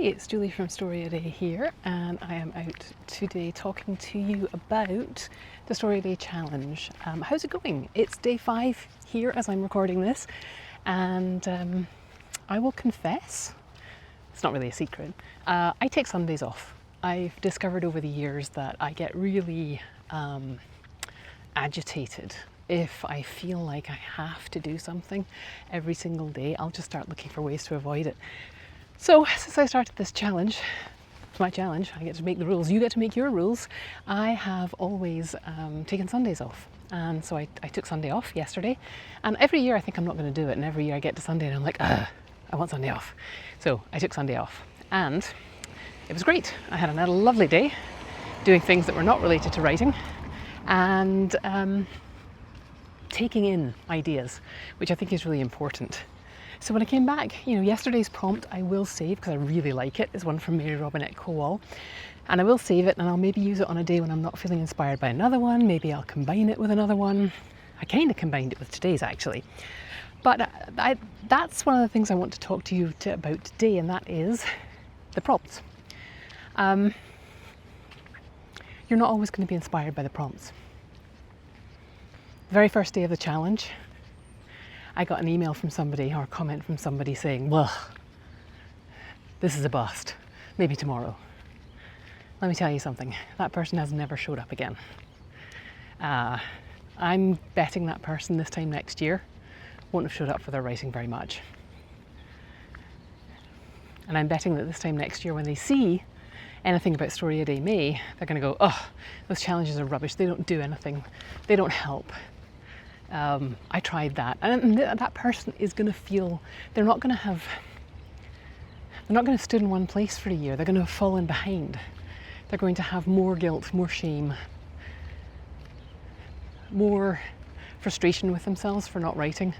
It's Julie from StoryADay here, and I am out today talking to you about the StoryADay challenge. How's it going? It's day 5 here as I'm recording this, and I will confess, it's not really a secret, I take Sundays off. I've discovered over the years that I get really agitated if I feel like I have to do something every single day. I'll just start looking for ways to avoid it. So since I started this challenge, it's my challenge, I get to make the rules, you get to make your rules, I have always taken Sundays off. And so I took Sunday off yesterday, and every year I think I'm not going to do it, and every year I get to Sunday and I'm like, I want Sunday off. So I took Sunday off, and it was great. I had a lovely day doing things that were not related to writing, and taking in ideas, which I think is really important. So when I came back, yesterday's prompt I will save because I really like it. It's one from Mary Robinette Kowal. And I will save it, and I'll maybe use it on a day when I'm not feeling inspired by another one. Maybe I'll combine it with another one. I kind of combined it with today's actually. But that's one of the things I want to talk to you about today, and that is the prompts. You're not always going to be inspired by the prompts. The very first day of the challenge, I got an email from somebody or a comment from somebody saying, well, this is a bust, maybe tomorrow. Let me tell you something, that person has never showed up again. I'm betting that person this time next year won't have showed up for their writing very much. And I'm betting that this time next year when they see anything about StoryADay May, they're going to go, oh, those challenges are rubbish, they don't do anything, they don't help. I tried that, and that person is going to feel they're not going to have stood in one place for a year. They're going to have fallen behind. They're going to have more guilt, more shame, more frustration with themselves for not writing,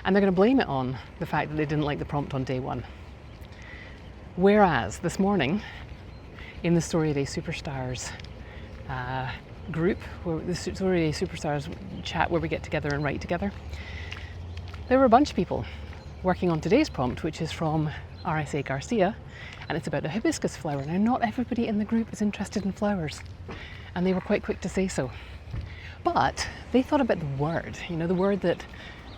and they're going to blame it on the fact that they didn't like the prompt on day 1. Whereas this morning, in the StoryADay Superstars group, where the StoryADay Superstars chat where we get together and write together, there were a bunch of people working on today's prompt, which is from RSA Garcia, and it's about a hibiscus flower. Now, not everybody in the group is interested in flowers, and they were quite quick to say so. But they thought about the word. The word that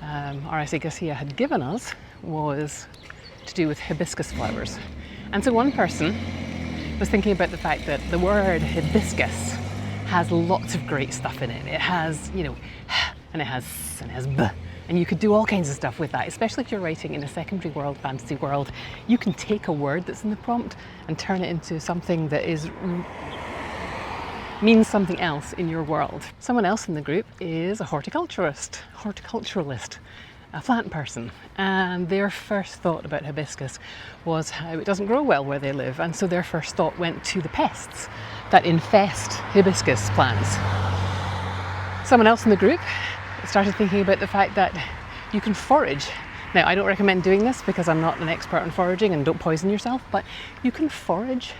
RSA Garcia had given us was to do with hibiscus flowers. And so one person was thinking about the fact that the word hibiscus has lots of great stuff in it. It has, and it has b, and you could do all kinds of stuff with that, especially if you're writing in a secondary world, fantasy world. You can take a word that's in the prompt and turn it into something that means something else in your world. Someone else in the group is a horticulturalist, a plant person, and their first thought about hibiscus was how it doesn't grow well where they live, and so their first thought went to the pests that infest hibiscus plants. Someone else in the group started thinking about the fact that you can forage. Now, I don't recommend doing this because I'm not an expert on foraging, and don't poison yourself, but you can forage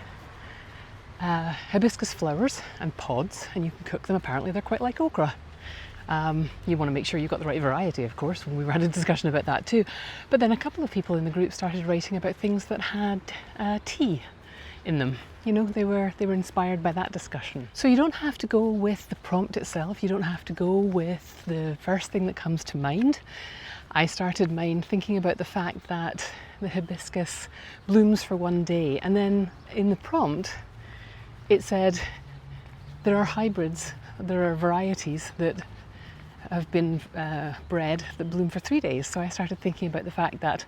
hibiscus flowers and pods, and you can cook them. Apparently they're quite like okra. You want to make sure you've got the right variety, of course, when we had a discussion about that too. But then a couple of people in the group started writing about things that had tea in them. They were inspired by that discussion. So you don't have to go with the prompt itself. You don't have to go with the first thing that comes to mind. I started mine thinking about the fact that the hibiscus blooms for one day, and then in the prompt it said there are hybrids, there are varieties that have been bred that bloom for 3 days. So I started thinking about the fact that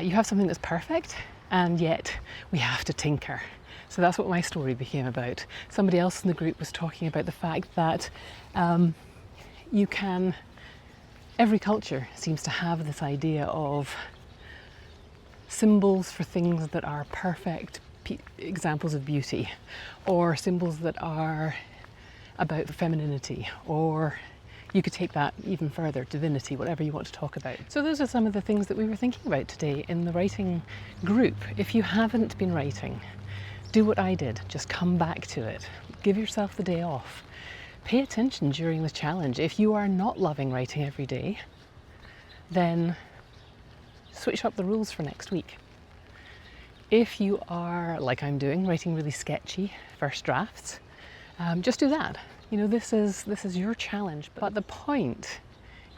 you have something that's perfect, and yet we have to tinker. So that's what my story became about. Somebody else in the group was talking about the fact that every culture seems to have this idea of symbols for things that are perfect examples of beauty, or symbols that are about femininity, or you could take that even further, divinity, whatever you want to talk about. So those are some of the things that we were thinking about today in the writing group. If you haven't been writing, do what I did, just come back to it. Give yourself the day off. Pay attention during the challenge. If you are not loving writing every day, then switch up the rules for next week. If you are, like I'm doing, writing really sketchy first drafts, just do that. You know, this is your challenge, but the point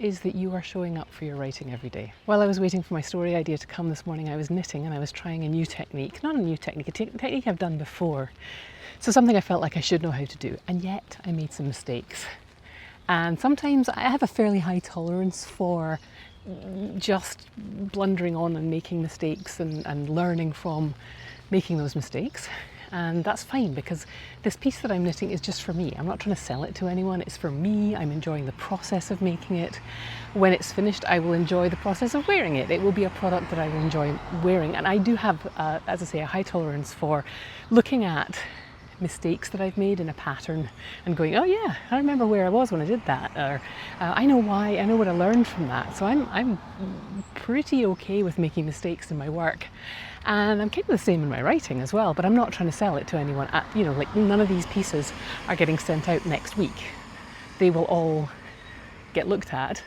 is that you are showing up for your writing every day. While I was waiting for my story idea to come this morning, I was knitting and I was trying a new technique. Not a new technique, a technique I've done before. So something I felt like I should know how to do, and yet I made some mistakes. And sometimes I have a fairly high tolerance for just blundering on and making mistakes and learning from making those mistakes. And that's fine, because this piece that I'm knitting is just for me. I'm not trying to sell it to anyone, it's for me. I'm enjoying the process of making it. When it's finished, I will enjoy the process of wearing it. It will be a product that I will enjoy wearing. And I do have, as I say, a high tolerance for looking at mistakes that I've made in a pattern and going, oh yeah, I remember where I was when I did that, or I know why, I know what I learned from that. So I'm pretty okay with making mistakes in my work, and I'm kind of the same in my writing as well, but I'm not trying to sell it to anyone. You know, like, none of these pieces are getting sent out next week. They will all get looked at,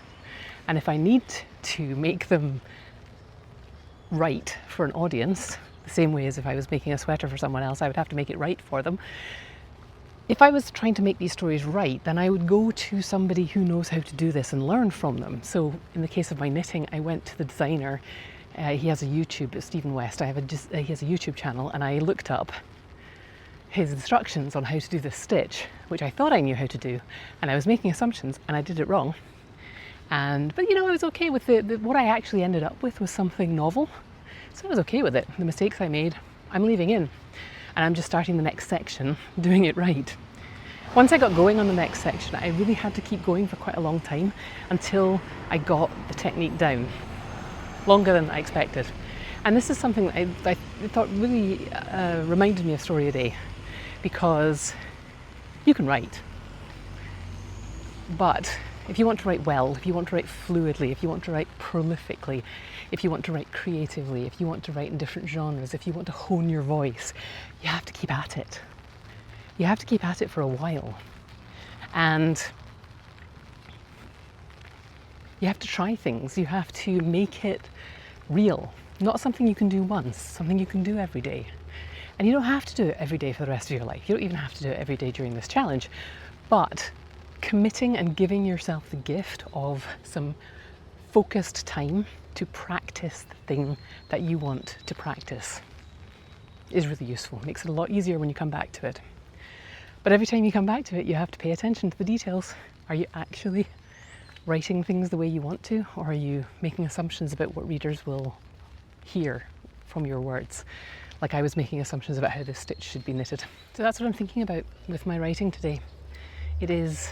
and if I need to make them right for an audience, the same way as if I was making a sweater for someone else, I would have to make it right for them. If I was trying to make these stories right, then I would go to somebody who knows how to do this and learn from them. So in the case of my knitting, I went to the designer. He has a YouTube, Stephen West. He has a YouTube channel, and I looked up his instructions on how to do this stitch, which I thought I knew how to do, and I was making assumptions and I did it wrong. But you know, I was okay with what I actually ended up with was something novel. So I was okay with it. The mistakes I made, I'm leaving in, and I'm just starting the next section, doing it right. Once I got going on the next section, I really had to keep going for quite a long time until I got the technique down. Longer than I expected. And this is something that I thought really reminded me of StoryADay, because you can write, but if you want to write well, if you want to write fluidly, if you want to write prolifically, if you want to write creatively, if you want to write in different genres, if you want to hone your voice, you have to keep at it. You have to keep at it for a while. And you have to try things. You have to make it real. Not something you can do once, something you can do every day. And you don't have to do it every day for the rest of your life. You don't even have to do it every day during this challenge. But committing and giving yourself the gift of some focused time to practice the thing that you want to practice is really useful. It makes it a lot easier when you come back to it. But every time you come back to it, you have to pay attention to the details. Are you actually writing things the way you want to, or are you making assumptions about what readers will hear from your words? Like I was making assumptions about how this stitch should be knitted. So that's what I'm thinking about with my writing today. It is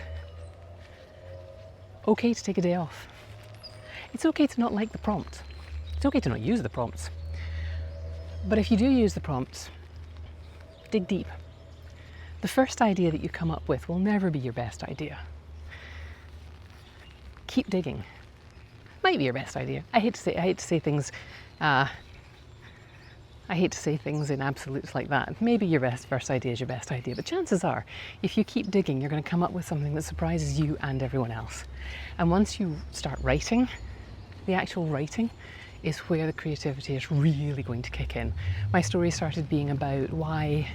okay to take a day off. It's okay to not like the prompt. It's okay to not use the prompts. But if you do use the prompts, dig deep. The first idea that you come up with will never be your best idea. Keep digging. Might be your best idea. I hate to say things in absolutes like that. Maybe your first idea is your best idea, but chances are, if you keep digging, you're going to come up with something that surprises you and everyone else. And once you start writing, the actual writing is where the creativity is really going to kick in. My story started being about why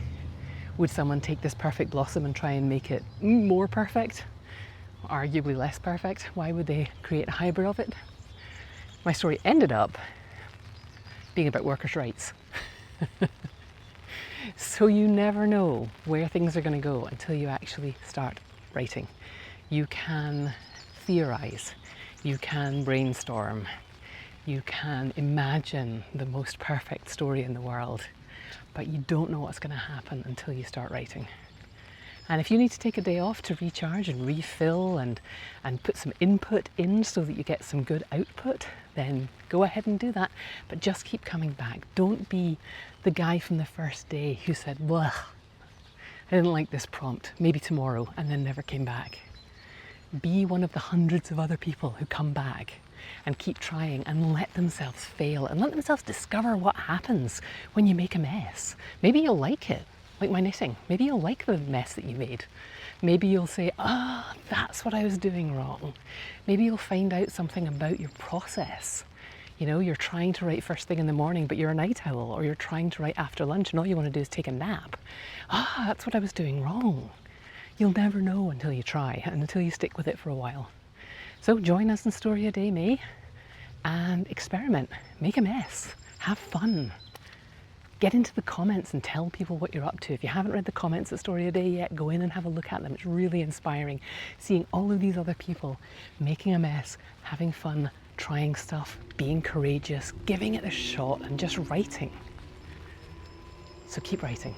would someone take this perfect blossom and try and make it more perfect, arguably less perfect? Why would they create a hybrid of it? My story ended up being about workers' rights. So you never know where things are going to go until you actually start writing. You can theorize, you can brainstorm, you can imagine the most perfect story in the world, but you don't know what's going to happen until you start writing. And if you need to take a day off to recharge and refill and put some input in so that you get some good output, then go ahead and do that. But just keep coming back. Don't be the guy from the first day who said, well, I didn't like this prompt, maybe tomorrow, and then never came back. Be one of the hundreds of other people who come back and keep trying and let themselves fail and let themselves discover what happens when you make a mess. Maybe you'll like it. Like my knitting, maybe you'll like the mess that you made. Maybe you'll say, ah, that's what I was doing wrong. Maybe you'll find out something about your process. You know, you're trying to write first thing in the morning, but you're a night owl, or you're trying to write after lunch and all you want to do is take a nap. Ah, that's what I was doing wrong. You'll never know until you try and until you stick with it for a while. So join us in StoryADay, May, and experiment. Make a mess. Have fun. Get into the comments and tell people what you're up to. If you haven't read the comments at StoryADay yet, go in and have a look at them. It's really inspiring seeing all of these other people making a mess, having fun, trying stuff, being courageous, giving it a shot, and just writing. So keep writing.